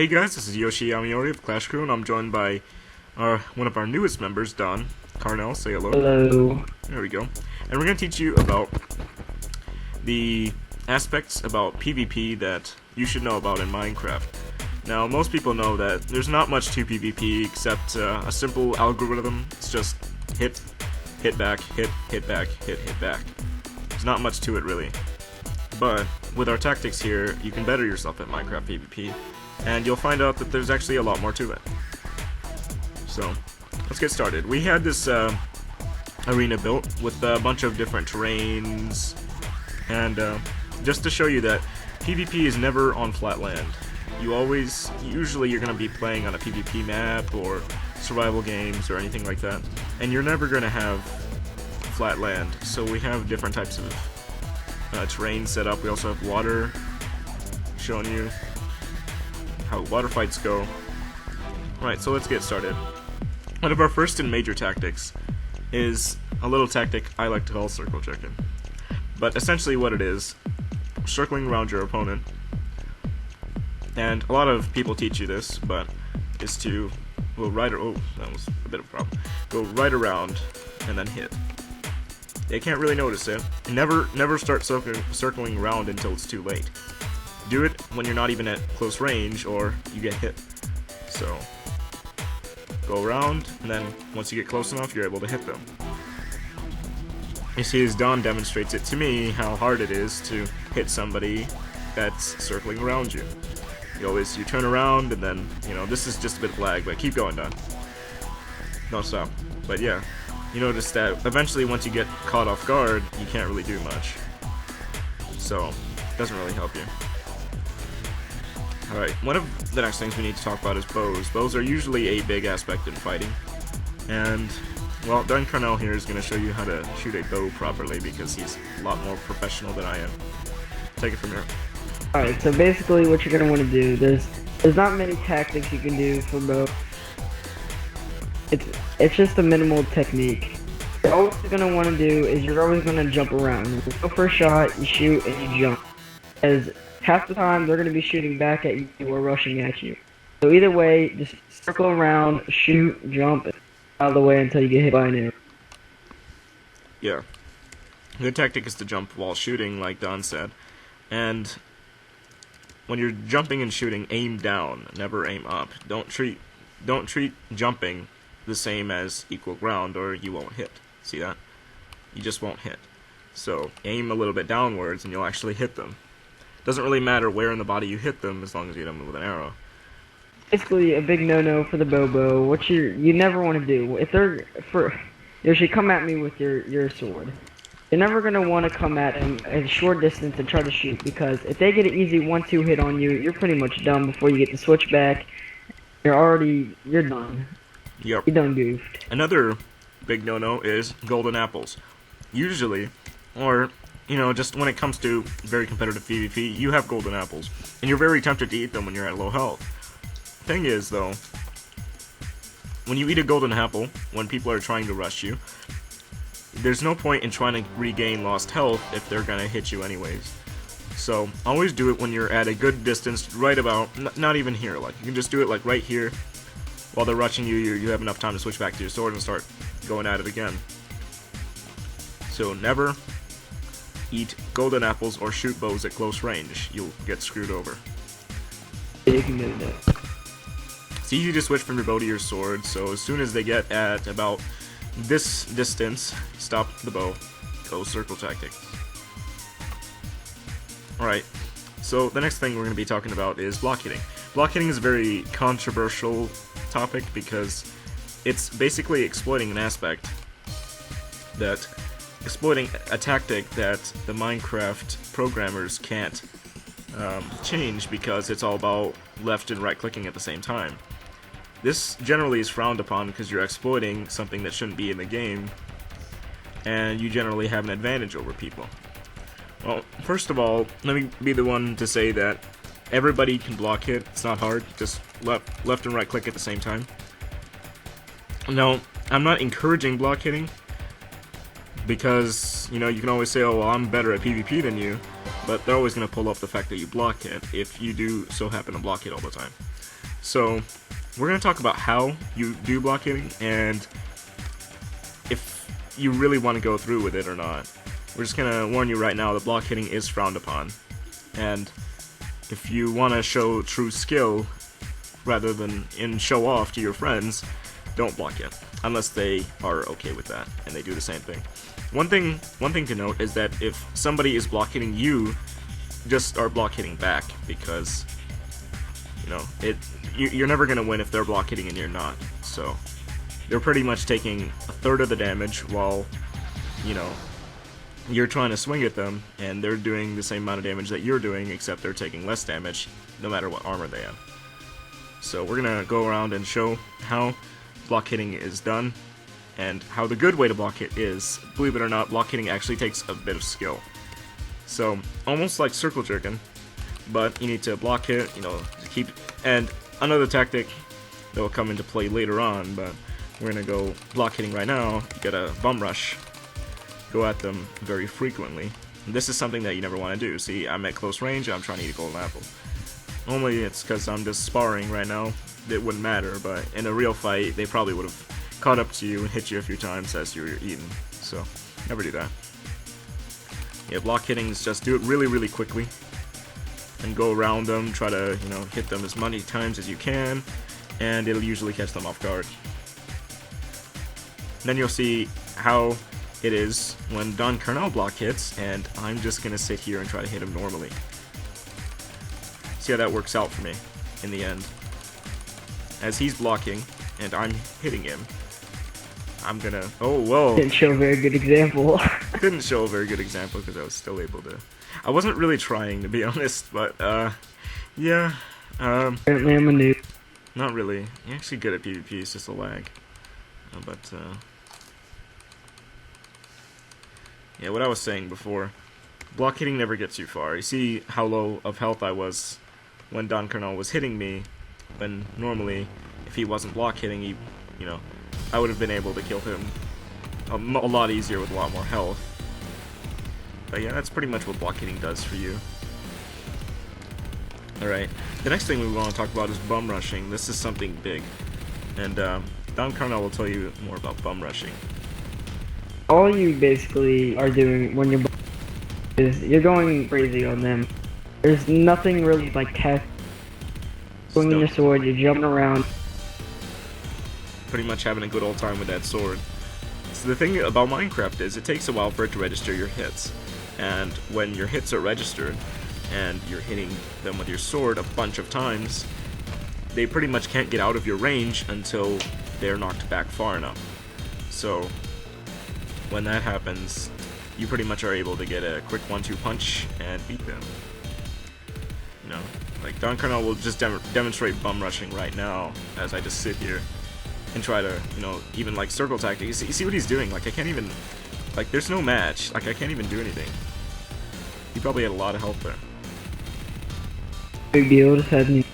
Hey guys, this is Yoshi Amiori of ClashCrew, and I'm joined by one of our newest members, DonCarnell. Say hello. Hello. There we go. And we're going to teach you about the aspects about PvP that you should know about in Minecraft. Now, most people know that there's not much to PvP except a simple algorithm. It's just hit back, hit back, hit back. There's not much to it, really. But with our tactics here, you can better yourself at Minecraft PvP, and you'll find out that there's actually a lot more to it. So, let's get started. We had this arena built with a bunch of different terrains, and just to show you that PvP is never on flat land. Usually you're going to be playing on a PvP map or survival games or anything like that, and you're never going to have flat land. So we have different types of terrain set up. We also have water, showing you how water fights go. Alright, so let's get started. One of our first and major tactics is a little tactic I like to call circle chicken. But essentially what it is, circling around your opponent, and a lot of people teach you this, but is to go right, oh, that was a bit of a problem. Go right around and then hit. They can't really notice it. Never start circling around until it's too late. Do it when you're not even at close range or you get hit. So, go around, and then once you get close enough, you're able to hit them. You see, as Don demonstrates it to me, how hard it is to hit somebody that's circling around you. You turn around, and then, this is just a bit of lag, but keep going, Don. Don't stop. But yeah, you notice that eventually once you get caught off guard, you can't really do much. So, it doesn't really help you. Alright, one of the next things we need to talk about is bows. Bows are usually a big aspect in fighting. And, well, DonCarnell here is going to show you how to shoot a bow properly because he's a lot more professional than I am. Take it from here. Alright, so basically what you're going to want to do, there's not many tactics you can do for bow. It's just a minimal technique. All you're going to want to do is you're always going to jump around. You go for a shot, you shoot, and you jump. As half the time they're going to be shooting back at you or rushing at you. So either way, just circle around, shoot, jump, out of the way until you get hit by an arrow. Yeah. The tactic is to jump while shooting, like Don said. And when you're jumping and shooting, aim down, never aim up. Don't treat jumping the same as equal ground, or you won't hit. See that? You just won't hit. So aim a little bit downwards and you'll actually hit them. Doesn't really matter where in the body you hit them as long as you hit them with an arrow. Basically a big no-no for the bow. What you never want to do, if you should come at me with your sword. You're never going to want to come at them at a short distance and try to shoot, because if they get an easy 1-2 hit on you, you're pretty much done before you get the switch back. You're done. Yep. You're done goofed. Another big no-no is golden apples. Usually, or, just when it comes to very competitive PvP, you have golden apples, and you're very tempted to eat them when you're at low health. Thing is, though, when you eat a golden apple, when people are trying to rush you, there's no point in trying to regain lost health if they're gonna hit you anyways. So, always do it when you're at a good distance, right about, not even here, like, you can just do it, like, right here. While they're rushing you, you have enough time to switch back to your sword and start going at it again. So, never eat golden apples or shoot bows at close range. You'll get screwed over. You can do that. It's easy to switch from your bow to your sword, so as soon as they get at about this distance, stop the bow, go circle tactics. Alright, so the next thing we're going to be talking about is block hitting. Block hitting is a very controversial topic because it's basically exploiting an aspect exploiting a tactic that the Minecraft programmers can't change because it's all about left and right clicking at the same time. This generally is frowned upon because you're exploiting something that shouldn't be in the game, and you generally have an advantage over people. Well, first of all, let me be the one to say that everybody can block hit. It's not hard, just left and right click at the same time. No, I'm not encouraging block hitting, because, you can always say, oh, well, I'm better at PvP than you, but they're always going to pull up the fact that you block hit if you do so happen to block hit all the time. So we're going to talk about how you do block hitting and if you really want to go through with it or not. We're just going to warn you right now that block hitting is frowned upon. And if you want to show true skill rather than show off to your friends, don't block hit unless they are okay with that and they do the same thing. One thing to note is that if somebody is block hitting you, just start block hitting back, because you know you're never gonna win if they're block hitting and you're not. So they're pretty much taking a third of the damage while you're trying to swing at them, and they're doing the same amount of damage that you're doing, except they're taking less damage no matter what armor they have. So we're gonna go around and show how block hitting is done and how the good way to block hit is. Believe it or not, block hitting actually takes a bit of skill. So almost like circle jerking, but you need to block hit, to keep. And another tactic that will come into play later on, but we're gonna go block hitting right now. You gotta bum rush, go at them very frequently. And this is something that you never want to do. See, I'm at close range, I'm trying to eat a golden apple. Normally it's because I'm just sparring right now, it wouldn't matter, but in a real fight, they probably would have caught up to you and hit you a few times as you were eating. So, never do that. Yeah, block hitting is just do it really, really quickly. And go around them, try to, hit them as many times as you can, and it'll usually catch them off guard. Then you'll see how it is when DonCarnell block hits, and I'm just going to sit here and try to hit him normally. See how that works out for me in the end. As he's blocking, and I'm hitting him, I'm gonna... Oh, whoa. Didn't show a very good example. Didn't show a very good example because I was still able to... I wasn't really trying, to be honest, but, yeah. Apparently I'm a noob. Not really. You're actually good at PvP, it's just a lag. Yeah, what I was saying before, block hitting never gets you far. You see how low of health I was when DonCarnell was hitting me, when normally, if he wasn't block hitting, I would have been able to kill him a lot easier with a lot more health. But yeah, that's pretty much what block hitting does for you. Alright, the next thing we want to talk about is bum rushing. This is something big, and DonCarnell will tell you more about bum rushing. All you basically are doing when you're is you're going crazy on them. There's nothing really like test. Swinging your sword, you're jumping around. Pretty much having a good old time with that sword. So the thing about Minecraft is it takes a while for it to register your hits. And when your hits are registered, and you're hitting them with your sword a bunch of times, they pretty much can't get out of your range until they're knocked back far enough. So when that happens, you pretty much are able to get a quick 1-2 punch and beat them. Like DonCarnell will just demonstrate bum rushing right now as I just sit here and try to, even like circle tactic. You see what he's doing? Like I can't even, like there's no match. Like I can't even do anything. He probably had a lot of health there. Big deal, just had me.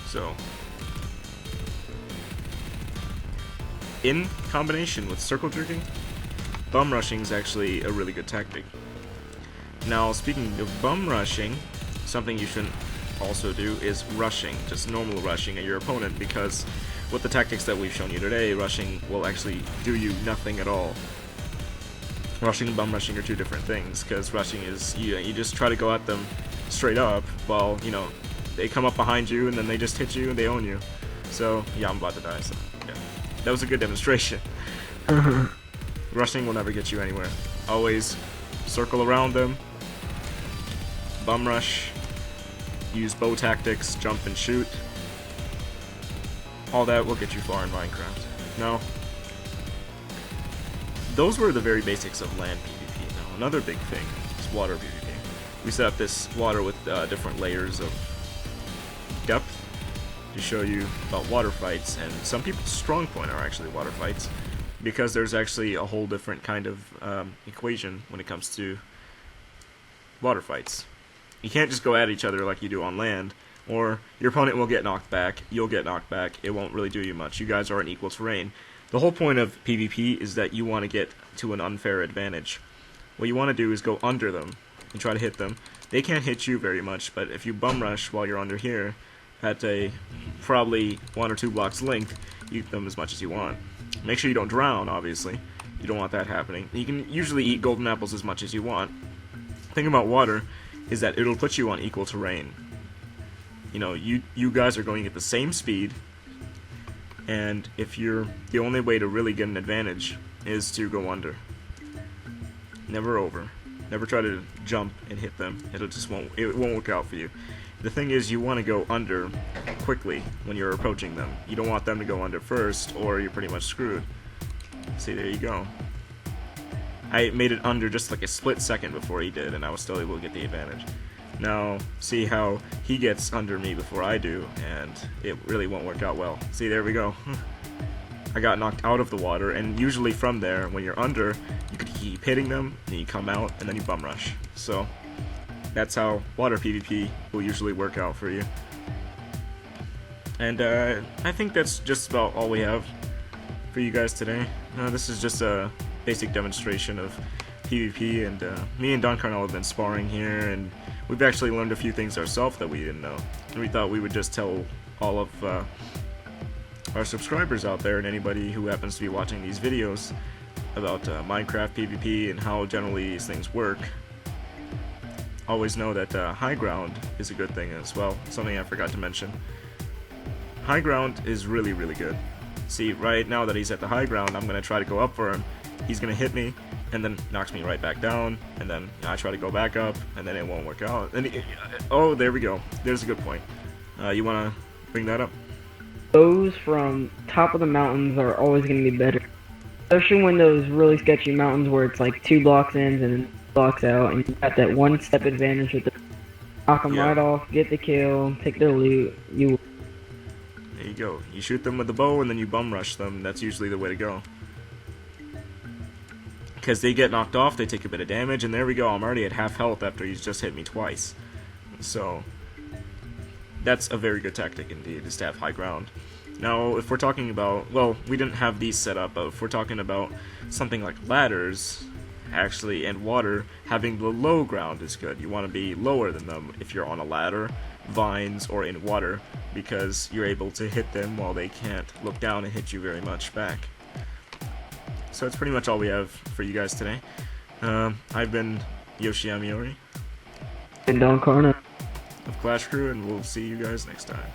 So, in combination with circle jerking, bum rushing is actually a really good tactic. Now, speaking of bum rushing, something you shouldn't also do is rushing, just normal rushing at your opponent, because with the tactics that we've shown you today, rushing will actually do you nothing at all. Rushing and bum rushing are two different things, because rushing is, you just try to go at them straight up, while, they come up behind you, and then they just hit you, and they own you. So, yeah, I'm about to die, so, yeah. That was a good demonstration. Rushing will never get you anywhere. Always circle around them, bum rush, use bow tactics, jump and shoot. All that will get you far in Minecraft. Now, those were the very basics of land PvP. Now, another big thing is water PvP. We set up this water with different layers of depth to show you about water fights, and some people's strong point are actually water fights, because there's actually a whole different kind of equation when it comes to water fights. You can't just go at each other like you do on land, or your opponent will get knocked back, you'll get knocked back, it won't really do you much. You guys are in equal terrain. The whole point of PvP is that you want to get to an unfair advantage. What you want to do is go under them and try to hit them. They can't hit you very much, but if you bum rush while you're under here, at a probably 1 or 2 blocks length, eat them as much as you want. Make sure you don't drown, obviously. You don't want that happening. You can usually eat golden apples as much as you want. The thing about water is that it'll put you on equal terrain. You know, you guys are going at the same speed, and if you're the only way to really get an advantage is to go under. Never over. Never try to jump and hit them. It won't work out for you. The thing is, you want to go under quickly when you're approaching them. You don't want them to go under first, or you're pretty much screwed. See, there you go. I made it under just like a split second before he did, and I was still able to get the advantage. Now, see how he gets under me before I do, and it really won't work out well. See, there we go. I got knocked out of the water, and usually from there, when you're under, you could keep hitting them, and you come out, and then you bum rush. So, that's how water PvP will usually work out for you. And I think that's just about all we have for you guys today. This is just a basic demonstration of PvP, and me and DonCarnell have been sparring here, and we've actually learned a few things ourselves that we didn't know. And we thought we would just tell all of our subscribers out there and anybody who happens to be watching these videos about Minecraft PvP and how generally these things work. Always know that high ground is a good thing as well, something I forgot to mention. High ground is really, really good. See, right now that he's at the high ground, I'm going to try to go up for him. He's going to hit me, and then knocks me right back down, and then I try to go back up, and then it won't work out. And oh, there we go. There's a good point. You want to bring that up? Those from top of the mountains are always going to be better. Especially when those really sketchy mountains where it's like 2 blocks in and then blocks out, and you got that 1-step advantage with the knock them right off, get the kill, take their loot. There you go. You shoot them with the bow and then you bum rush them. That's usually the way to go. Because they get knocked off, they take a bit of damage, and there we go. I'm already at half health after he's just hit me twice. So that's a very good tactic indeed, is to have high ground. Now, if we're talking about, well, we didn't have these set up, but if we're talking about something like ladders, actually, and water, having the low ground is good. You want to be lower than them if you're on a ladder, vines, or in water, because you're able to hit them while they can't look down and hit you very much back. So that's pretty much all we have for you guys today. I've been Yoshi Amiori. And DonCarnell. Of ClashCrew, and we'll see you guys next time.